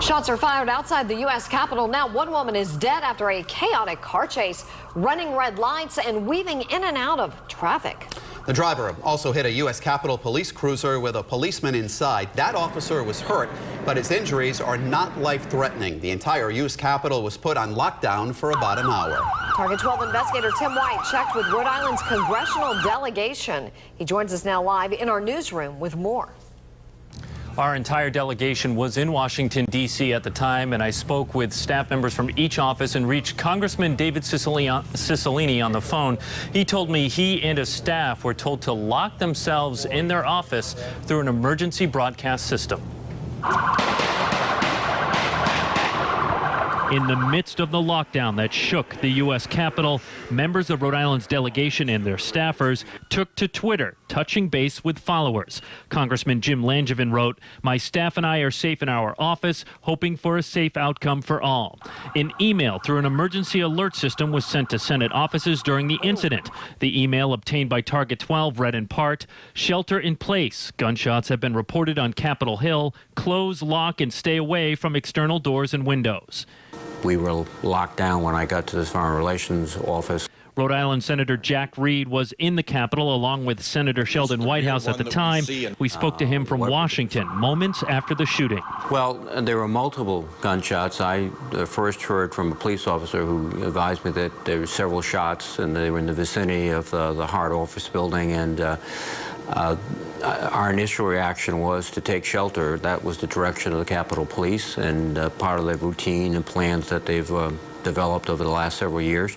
Shots are fired outside the U.S. Capitol. Now one woman is dead after a chaotic car chase, running red lights and weaving in and out of traffic. The driver also hit a U.S. Capitol police cruiser with a policeman inside. That officer was hurt, but his injuries are not life-threatening. The entire U.S. Capitol was put on lockdown for about an hour. Target 12 investigator Tim White checked with Rhode Island's congressional delegation. He joins us now live in our newsroom with more. Our entire delegation was in Washington, D.C. at the time, and I spoke with staff members from each office and reached Congressman David Cicilline on the phone. He told me he and his staff were told to lock themselves in their office through an emergency broadcast system. In the midst of the lockdown that shook the U.S. Capitol, members of Rhode Island's delegation and their staffers took to Twitter, touching base with followers. Congressman Jim Langevin wrote, "My staff and I are safe in our office, hoping for a safe outcome for all." An email through an emergency alert system was sent to Senate offices during the incident. The email obtained by Target 12 read in part, "Shelter in place. Gunshots have been reported on Capitol Hill. Close, lock, and stay away from external doors and windows." We were locked down when I got to the Foreign Relations office. Rhode Island Senator Jack Reed was in the Capitol along with Senator Sheldon Whitehouse at the time. We spoke to him from Washington moments after the shooting. Well, there were multiple gunshots. I first heard from a police officer who advised me that there were several shots and they were in the vicinity of the Hart office building, and our initial reaction was to take shelter. That was the direction of the Capitol Police and part of their routine and plans that they've developed over the last several years.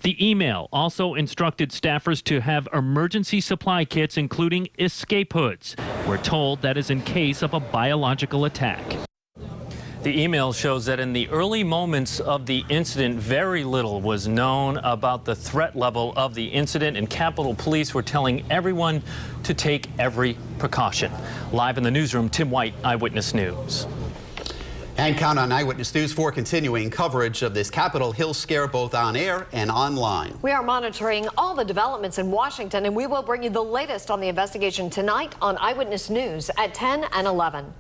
The email also instructed staffers to have emergency supply kits, including escape hoods. We're told that is in case of a biological attack. The email shows that in the early moments of the incident, very little was known about the threat level of the incident, and Capitol Police were telling everyone to take every precaution. Live in the newsroom, Tim White, Eyewitness News. And count on Eyewitness News for continuing coverage of this Capitol Hill scare, both on air and online. We are monitoring all the developments in Washington, and we will bring you the latest on the investigation tonight on Eyewitness News at 10 and 11.